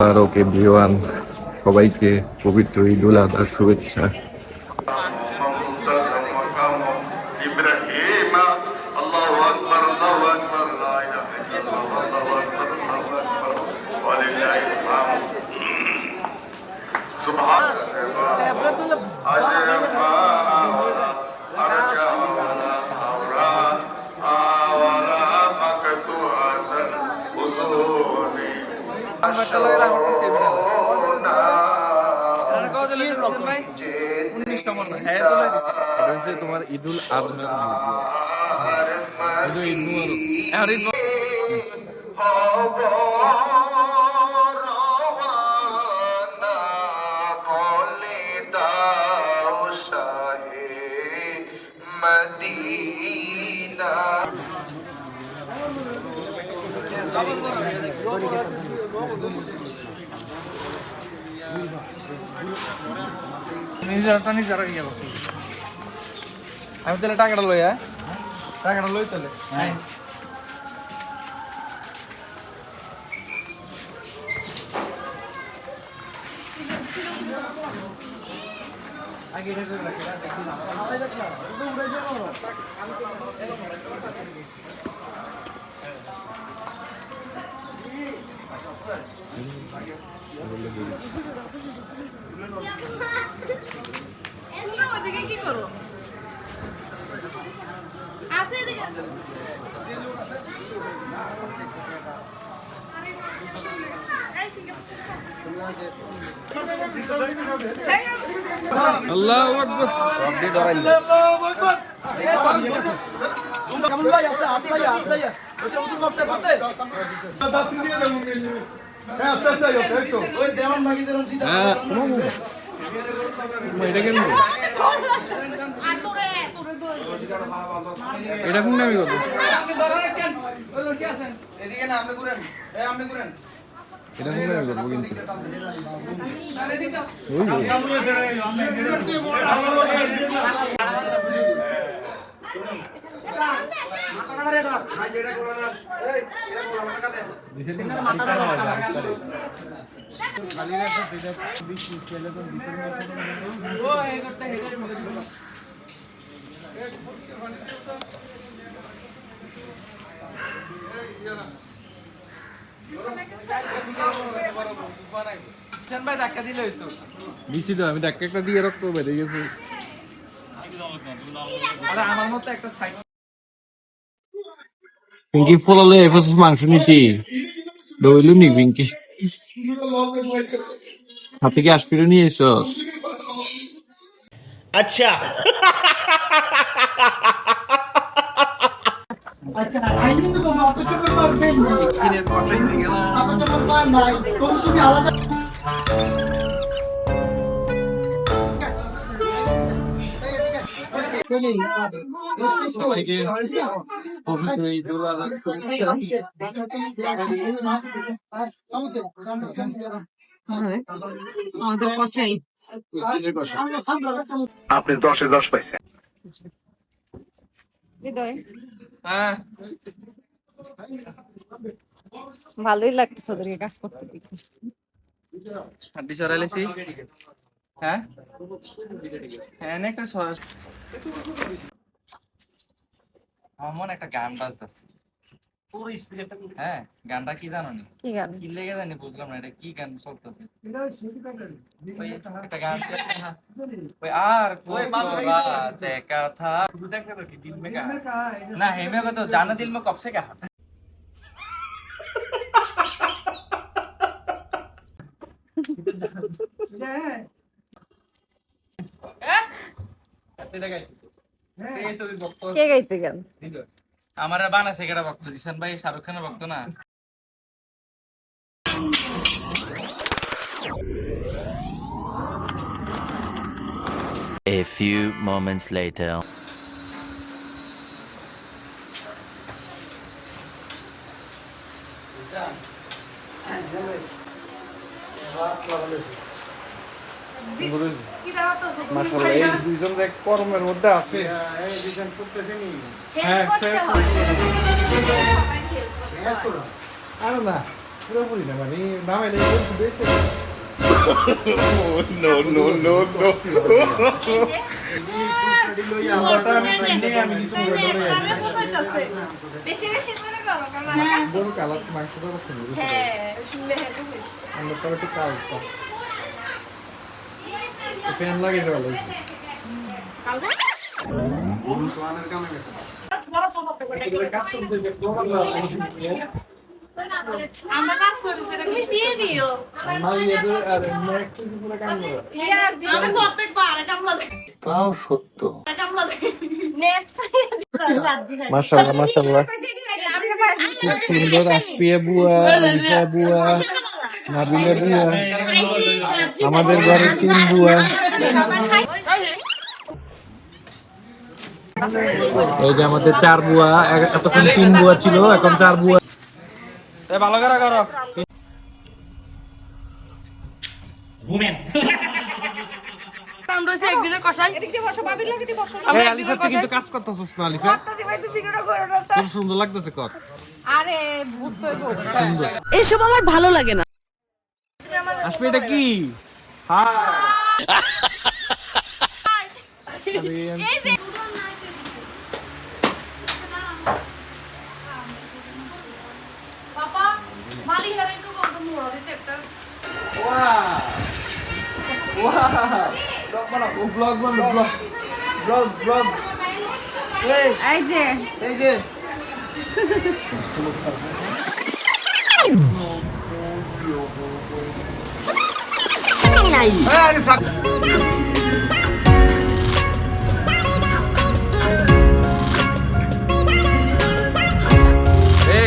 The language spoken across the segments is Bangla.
মোবারক এভরিওয়ান, সবাইকে পবিত্র ঈদুল আজহার শুভেচ্ছা। তোমার ঈদুল আজহার ঈদ মুবারক। আমি তাহলে টাকাটা লই, টাকাটা লই চলে। কি করো আল্লাহু আকবার। সবটি ধরাই কেমন ভাই আছে আতলাইয়া আতলাইয়া ওটা উঠে করতে পারতে দাঁত দিয়ে দাও মেনু হ্যাঁ আস্তে আস্তে যাও এই তো ওই দেওয়ান ভাগি দেন সিধা হ্যাঁ এটা কেন আর তোরে এটা কোন নামি কত আপনি ধরেন কেন ওই রশি আছেন এদিকে না আপনি ঘুরেন এই আপনি ঘুরেন এটা কোন নামি কত কিন্তু আরে এদিকে ওই মাথারে ধর ভাই যেটা কোলা না এই এটা কোলা মাথা দে সিঙ্গার মাথাটা খালি রাখো এটা 20 ছেলে তো 20 এর মতো ও এই করতে হেডের মধ্যে আমি ডাক্কা একটা দিয়ে রক্ত বেড়ে গেছে। আমার মতো একটা পিঙ্কি ফলালে এবার মাংস নিতি দইলু নি পিঙ্কি হাতে কি আসপিরে নিয়ে এসছ? আচ্ছা আচ্ছা আইনি তো তোমার অত ছোট পারবে না কিনে পড়াই থেকে না আমার তো পার নাই তুমি আলাদা আপনি 10-এ 10 পাইছেন। ভালোই লাগতেছে ওদেরকে কাজ করতে দেখি। হাড্ডি সরাইলেছি। হ্যাঁ হ্যাঁ একটা আমার একটা গান বাজতেছে পুরো স্পিড। হ্যাঁ গানটা কি জানো নি? কি গান? কি লেগে জানি বুঝলাম না এটা কি গান চলতেছে। একটা গান ওই আর कोई बात का था শুধু দেখতে তো কি দিল মে কা না হেমে কো তো জানা দিল মে কব সে কা কে গাইতে গান? আমার বানাইছে কেটা ভক্ত জিসান ভাই শাহরুখ খানের ভক্ত না। A few moments later. মাশাআল্লাহ এই দুইজন এক কর্মের মধ্যে আছে। এই দুইজন করতেছে নি। হ্যাঁ শেষ করো। আর না পুরোপুরি না মানে নাম এলে বেশি বেশি বেশি করে করো কারণ গরু কালার মাংসটা সুন্দর হ্যাঁ শুনলে হেঁটে আমরা তো একটু কাজ ফ্যান লাগিয়ে দেওয়া হয়েছে কাজ করছে যে আমরা কাজ করি সেটা তুমি দিয়ে দিও আমার মেয়েদের আর একটু পুরো কাম করে আমি প্রত্যেকবার এটা আমরা তাও সত্য এটা আমরা নেক্সট মাশাআল্লাহ মাশাআল্লাহ খুব সুন্দর আসপিয়া বুয়া আলিফা বুয়া নাবিলা বুয়া আমাদের ঘরে 3 বুয়া এই যে আমাদের 4 বুয়া এতক্ষণ 3 বুয়া ছিল এখন 4 বুয়া ভালো করে করো আমরা সে একদিনে কষাই এদিক দিয়ে বসো বাবির লাগে দিয়ে বসো এই আলিফা তুই কিন্তু কাজ করতেছস না আলিফা করতে ভাই তুই ভিডিওটা করো না তোর সুন্দর লাগতেছে কর আরে বুঝতে হইব সুন্দর এসব আমার ভালো লাগে না। আসবে এটা কি হ্যাঁ এই যে পাপা মালি হারে একটু কত মোড়া দিতে একটা ব্লগ ব্লগ এই যে এই যে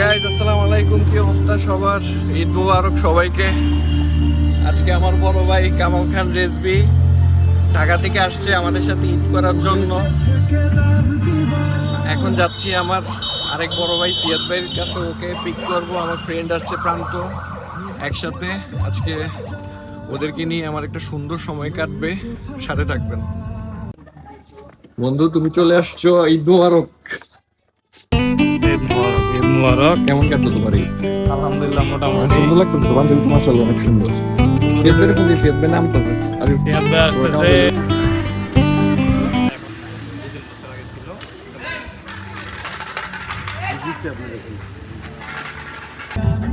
গাইস আসসালামু আলাইকুম, কি অবস্থা সবার? ঈদ মোবারক সবাইকে। আজকে আমার বড় ভাই কামাল খান রেজবি ঢাকা থেকে আসছে আমাদের সাথে ঈদ করার জন্য। এখন যাচ্ছি আমার আরেক বড় ভাই সিয়াদ ভাইয়ের কাছে, ওকে পিক করব। আমার ফ্রেন্ড আসছে প্রান্ত, একসাথে আজকে ওদেরকে নিয়ে আমার একটা সুন্দর সময় কাটবে, সাথে থাকবেন। বন্ধু তুমি চলে আসছো, ঈদ মোবারক। কেমন কাটলো তোমার ঈদ? আলহামদুলিল্লাহ মোটামুটি সুন্দর লাগতো তো, বান্ধবী মাশাআল্লাহ অনেক সুন্দর। সিয়াদ কোন দিন? সিয়াদ নাম তো আরে সিয়াদ ভাই আসতেছে।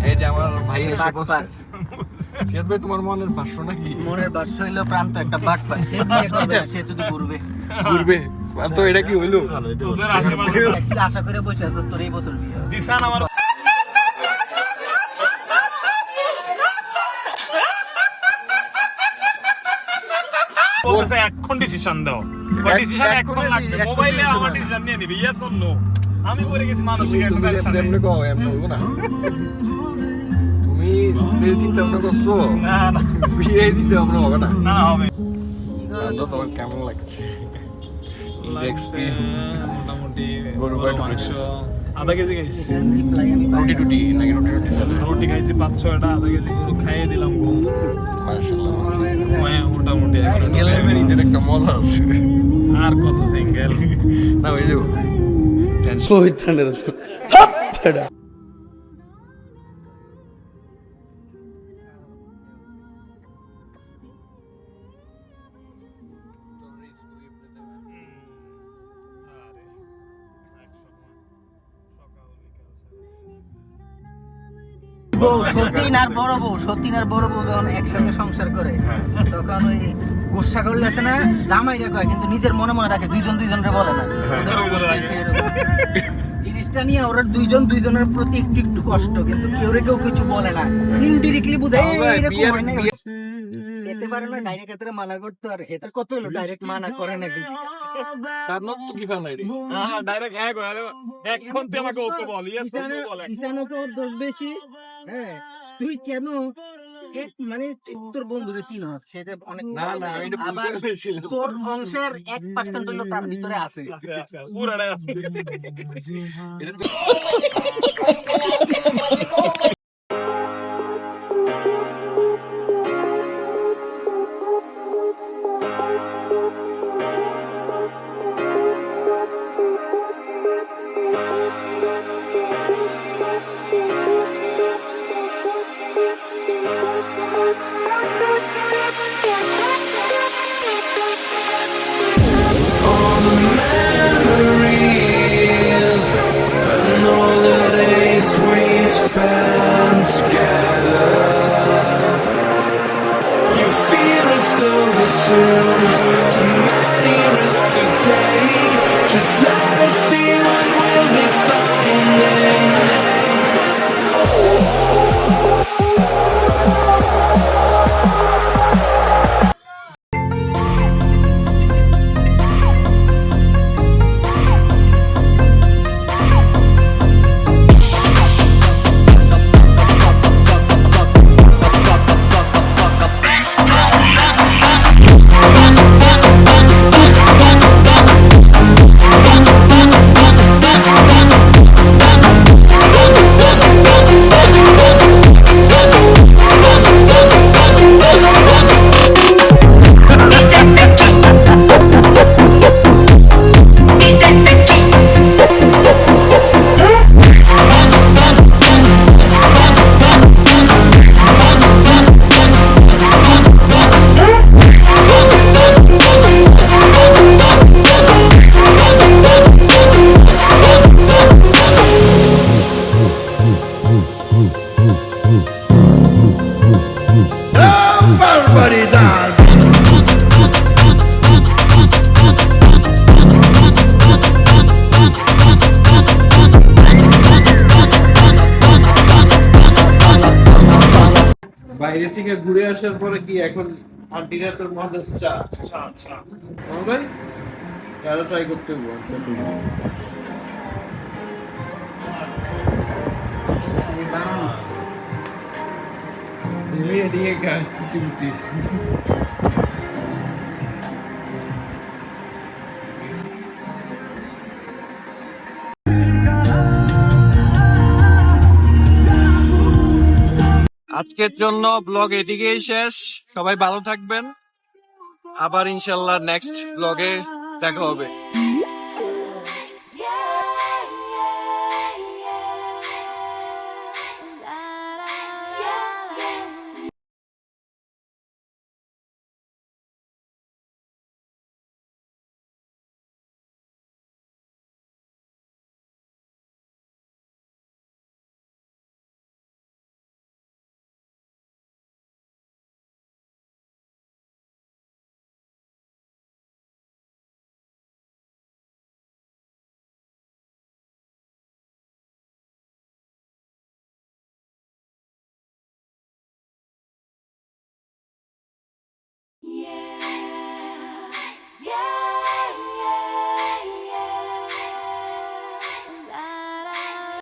এই যে আমার ভাই এসে বসে। সিয়াদ ভাই তোমার মনের ভাষ্য নাকি? মনের বাস হইল প্রান্ত একটা বাট পায়, সে সে যদি ঘুরবে ঘুরবে তো এটা কি হইলো? তোদের আশেপাশে কি আশা করে বসে আছিস তোর এই বছর বিয়ে? দিশান আমার বলছে এখন ডিসিশন দাও, ডিসিশন এখন লাগবে। মোবাইলে আমার ডিসিশন নিয়ে নিবি, ইয়েস অর নো। আমি করে গেছি মানসিক একটা তুমি টেনশন। এমনি কও, এমনি হইবো না। তুমি যে চিন্তা ভাবনা করছো, না না বিয়ে দিতে আমরা হবে না। না না হবে। তো তোমার কেমন লাগছে? লাগছে মোটামুটি গরু গরুর বাটা মাংস আধা কেজি খাইছি, রুটি টুটি নাকি রুটি টুটি চলে? রুটি খাইছি 5-6টা, আধা কেজি গরু খাইয়ে দিলাম। ঘুম মাশাআল্লাহ। মোটামুটি সিঙ্গেল লাইফের ঈদের একটা মজা আছে। আর কত সিঙ্গেল না ওই যে টেনশন সতীন আর বড় বউ, সতীন আর বড় বউ যখন একসাথে সংসার করে তখন ওই গোসা করলে আছে না, জামাইরা কয় কিন্তু নিজের মনে মনে রাখে, দুইজন দুইজনের বলে না। ওদের অবস্থা হয়েছে এরকম। জিনিসটা নিয়ে ওরা দুইজন দুইজনের প্রতি একটু একটু কষ্ট, কিন্তু কেউ কিছু বলে না, ইনডিরেক্টলি বুঝায় এরকম হয় না। যেতে পারে না ডাইরেক্ট এতটা মানা করতে, আর হেতার কত হলো ডাইরেক্ট মানা করে নাকি? তার নত কি ফালাই রে? হ্যাঁ ডাইরেক্ট এক হয়ে এখন তুই আমাকে ওকে বল, ইয়েস অর নো বল। ইসানো তো ওর দোষ বেশি। হ্যাঁ তুই কেন মানে তোর বন্ধুরে চিন, সেটা অনেক না না এটা আবার তোর অংশের 1% হলো তার ভিতরে আছে। আছে আছে পুরাটাই আছে। এটা বাইরে থেকে ঘুরে আসার পরে কি এখন আন্টিরা তোর মজা চা আচ্ছা ভাই আরো ট্রাই করতে হবো এদিকে গাছ ছুটি আজকের জন্য ব্লগ এদিকেই শেষ। সবাই ভালো থাকবেন, আবার ইনশাল্লাহ নেক্সট ব্লগে দেখা হবে।